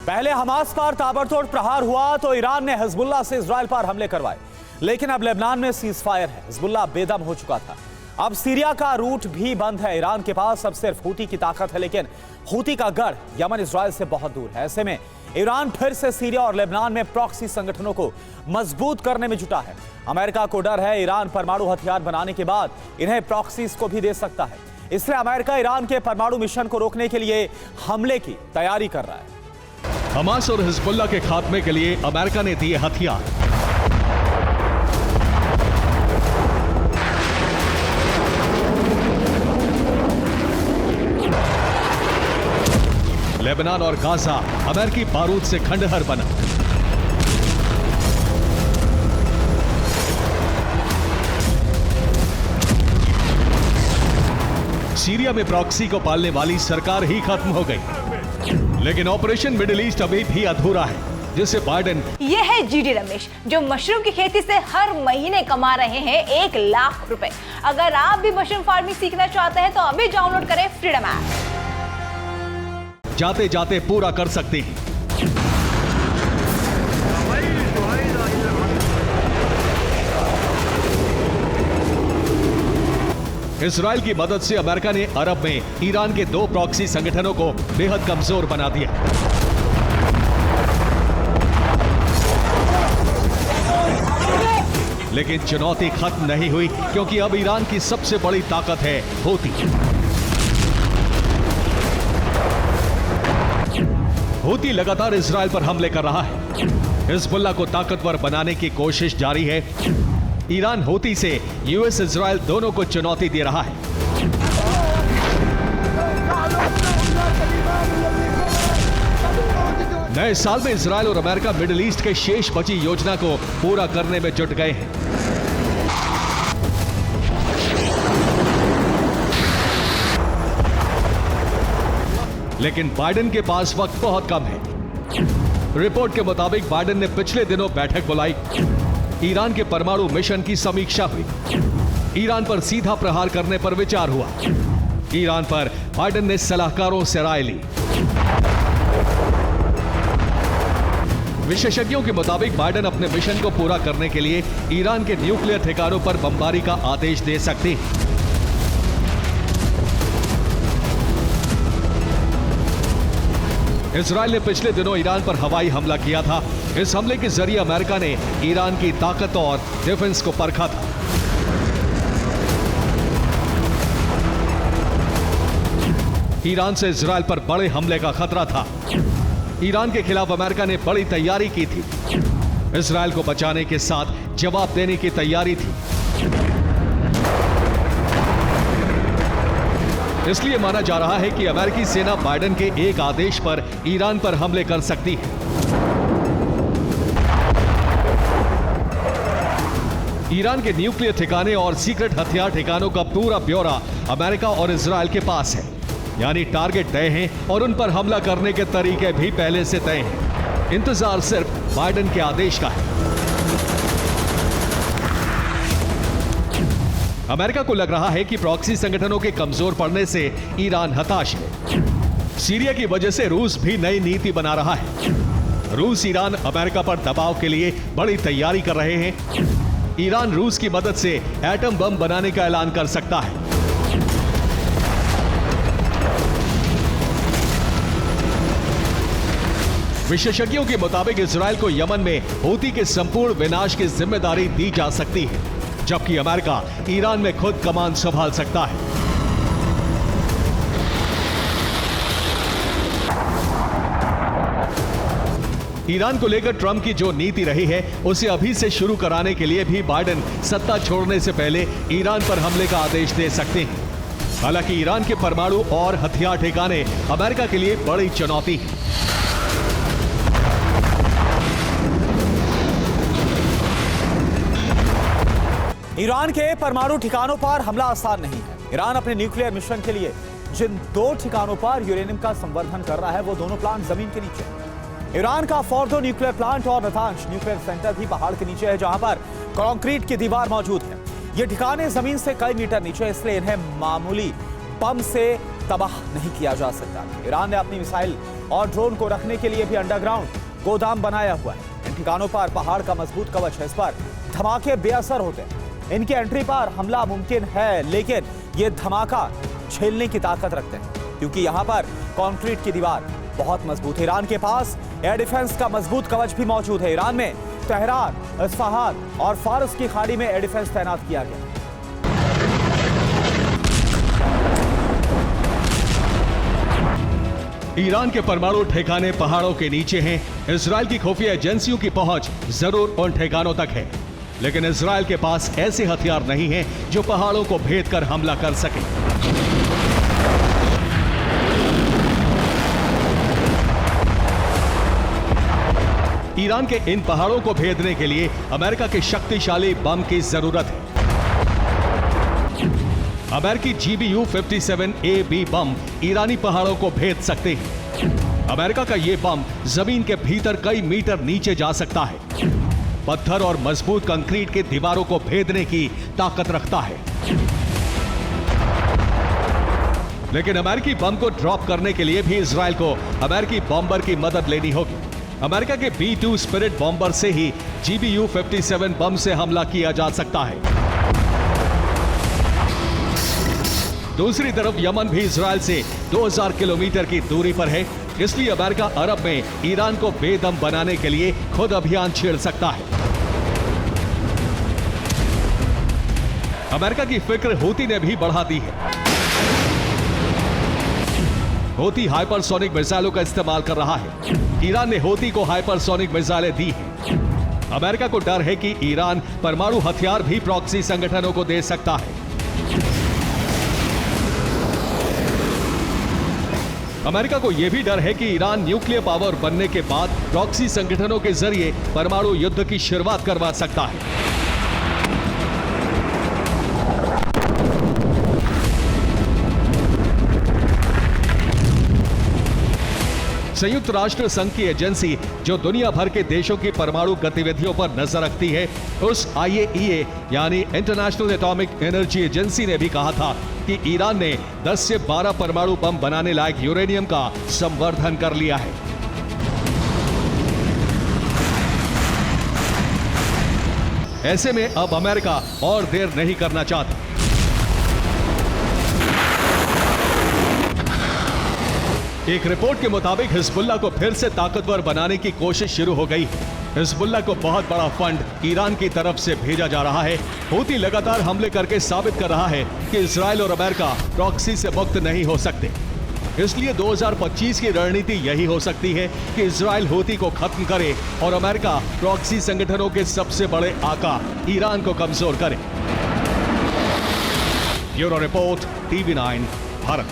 पहले हमास पर ताबड़तोड़ प्रहार हुआ तो ईरान ने हिजबुल्लाह से इजराइल पर हमले करवाए, लेकिन अब लेबनान में सीज फायर है। हिजबुल्लाह बेदम हो चुका था। अब सीरिया का रूट भी बंद है। ईरान के पास अब सिर्फ हूती की ताकत है, लेकिन हूती का गढ़ यमन इजराइल से बहुत दूर है। ऐसे में ईरान फिर से सीरिया और लेबनान में प्रॉक्सी संगठनों को मजबूत करने में जुटा है। अमेरिका को डर है ईरान परमाणु हथियार बनाने के बाद इन्हें प्रॉक्सीज को भी दे सकता है, इसलिए अमेरिका ईरान के परमाणु मिशन को रोकने के लिए हमले की तैयारी कर रहा है। हमास और हिजबुल्लाह के खात्मे के लिए अमेरिका ने दिए हथियार। लेबनान और गाजा अमेरिकी बारूद से खंडहर बना। सीरिया में प्रॉक्सी को पालने वाली सरकार ही खत्म हो गई, लेकिन ऑपरेशन मिडिल ईस्ट अभी भी अधूरा है, जिसे बाइडेन। ये है जीडी रमेश, जो मशरूम की खेती से हर महीने कमा रहे हैं 1 लाख रुपए। अगर आप भी मशरूम फार्मिंग सीखना चाहते हैं तो अभी डाउनलोड करें फ्रीडम ऐप। जाते जाते पूरा कर सकते हैं। इजराइल की मदद से अमेरिका ने अरब में ईरान के 2 प्रॉक्सी संगठनों को बेहद कमजोर बना दिया। लेकिन चुनौती खत्म नहीं हुई, क्योंकि अब ईरान की सबसे बड़ी ताकत है हूती। हूती लगातार इजराइल पर हमले कर रहा है। हिजबुल्लाह को ताकतवर बनाने की कोशिश जारी है। ईरान हूती से यूएस इजराइल दोनों को चुनौती दे रहा है। नए साल में इजराइल और अमेरिका मिडिल ईस्ट के शेष बची योजना को पूरा करने में जुट गए हैं। लेकिन बाइडेन के पास वक्त बहुत कम है। रिपोर्ट के मुताबिक बाइडेन ने पिछले दिनों बैठक बुलाई। ईरान के परमाणु मिशन की समीक्षा हुई। ईरान पर सीधा प्रहार करने पर विचार हुआ। ईरान पर बाइडेन ने सलाहकारों से राय ली। विशेषज्ञों के मुताबिक बाइडेन अपने मिशन को पूरा करने के लिए ईरान के न्यूक्लियर ठिकानों पर बमबारी का आदेश दे सकते हैं। इजराइल ने पिछले दिनों ईरान पर हवाई हमला किया था। इस हमले के जरिए अमेरिका ने ईरान की ताकत और डिफेंस को परखा था। ईरान से इजराइल पर बड़े हमले का खतरा था। ईरान के खिलाफ अमेरिका ने बड़ी तैयारी की थी। इजराइल को बचाने के साथ जवाब देने की तैयारी थी। इसलिए माना जा रहा है कि अमेरिकी सेना बाइडेन के एक आदेश पर ईरान पर हमले कर सकती है। ईरान के न्यूक्लियर ठिकाने और सीक्रेट हथियार ठिकानों का पूरा ब्यौरा अमेरिका और इजराइल के पास है। यानी टारगेट तय हैं और उन पर हमला करने के तरीके भी पहले से तय हैं। इंतजार सिर्फ बाइडेन के आदेश का है। अमेरिका को लग रहा है कि प्रॉक्सी संगठनों के कमजोर पड़ने से ईरान हताश है। सीरिया की वजह से रूस भी नई नीति बना रहा है। रूस ईरान अमेरिका पर दबाव के लिए बड़ी तैयारी कर रहे हैं। ईरान रूस की मदद से एटम बम बनाने का ऐलान कर सकता है। विशेषज्ञों के मुताबिक इजराइल को यमन में हूती के संपूर्ण विनाश की जिम्मेदारी दी जा सकती है, जबकि अमेरिका ईरान में खुद कमान संभाल सकता है। ईरान को लेकर ट्रंप की जो नीति रही है, उसे अभी से शुरू कराने के लिए भी बाइडेन सत्ता छोड़ने से पहले ईरान पर हमले का आदेश दे सकते हैं। हालांकि ईरान के परमाणु और हथियार ठिकाने अमेरिका के लिए बड़ी चुनौती है। ईरान के परमाणु ठिकानों पर हमला आसान नहीं है। ईरान अपने न्यूक्लियर मिशन के लिए जिन 2 ठिकानों पर यूरेनियम का संवर्धन कर रहा है, वो दोनों प्लांट जमीन के नीचे हैं। ईरान का फोर्डो न्यूक्लियर प्लांट और नातांज न्यूक्लियर सेंटर भी पहाड़ के नीचे है, जहां पर कंक्रीट की दीवार मौजूद है। ये ठिकाने जमीन से कई मीटर नीचे, इसलिए इन्हें मामूली बम से तबाह नहीं किया जा सकता। ईरान ने अपनी मिसाइल और ड्रोन को रखने के लिए भी अंडरग्राउंड गोदाम बनाया हुआ है। इन ठिकानों पर पहाड़ का मजबूत कवच है, इस पर धमाके बेअसर होते हैं। इनकी एंट्री पर हमला मुमकिन है, लेकिन ये धमाका झेलने की ताकत रखते हैं, क्योंकि यहाँ पर कंक्रीट की दीवार बहुत मजबूत है। ईरान के पास एयर डिफेंस का मजबूत कवच भी मौजूद है। ईरान में तेहरान, इस्फहान और फारस की खाड़ी में एयर डिफेंस तैनात किया गया। ईरान के परमाणु ठिकाने पहाड़ों के नीचे हैं। इजरायल की खुफिया एजेंसियों की पहुंच जरूर उन ठिकानों तक है, लेकिन इजरायल के पास ऐसे हथियार नहीं हैं जो पहाड़ों को भेद कर हमला कर सके। ईरान के इन पहाड़ों को भेदने के लिए अमेरिका के शक्तिशाली बम की जरूरत है। अमेरिकी GBU-57A-B बम ईरानी पहाड़ों को भेद सकते हैं। अमेरिका का यह बम जमीन के भीतर कई मीटर नीचे जा सकता है। पत्थर और मजबूत कंक्रीट के दीवारों को भेदने की ताकत रखता है। लेकिन अमेरिकी बम को ड्रॉप करने के लिए भी इजरायल को अमेरिकी बॉम्बर की मदद लेनी होगी। अमेरिका के B-2 स्पिरिट बॉम्बर से ही GBU-57 बम से हमला किया जा सकता है। दूसरी तरफ यमन भी इजरायल से 2000 किलोमीटर की दूरी पर है, इसलिए अमेरिका अरब में ईरान को बेदम बनाने के लिए खुद अभियान छेड़ सकता है। अमेरिका की फिक्र हूती ने भी बढ़ा दी है। हूती हाइपरसोनिक मिसाइलों का इस्तेमाल कर रहा है। ईरान ने हूती को हाइपरसोनिक मिसाइलें दी हैं। अमेरिका को डर है कि ईरान परमाणु हथियार भी प्रॉक्सी संगठनों को दे सकता है। अमेरिका को यह भी डर है कि ईरान न्यूक्लियर पावर बनने के बाद प्रॉक्सी संगठनों के जरिए परमाणु युद्ध की शुरुआत करवा सकता है। संयुक्त राष्ट्र संघ की एजेंसी जो दुनिया भर के देशों की परमाणु गतिविधियों पर नजर रखती है, उस IAEA यानी इंटरनेशनल एटॉमिक एनर्जी एजेंसी ने भी कहा था कि ईरान ने 10 से 12 परमाणु बम बनाने लायक यूरेनियम का संवर्धन कर लिया है। ऐसे में अब अमेरिका और देर नहीं करना चाहता। एक रिपोर्ट के मुताबिक हिजबुल्लाह को फिर से ताकतवर बनाने की कोशिश शुरू हो गई है। हिजबुल्लाह को बहुत बड़ा फंड ईरान की तरफ से भेजा जा रहा है। हूती लगातार हमले करके साबित कर रहा है कि इजरायल और अमेरिका प्रॉक्सी से मुक्त नहीं हो सकते। इसलिए 2025 की रणनीति यही हो सकती है कि इजरायल हूती को खत्म करे और अमेरिका प्रॉक्सी संगठनों के सबसे बड़े आका ईरान को कमजोर करे। Bureau report, TV9, Bharat.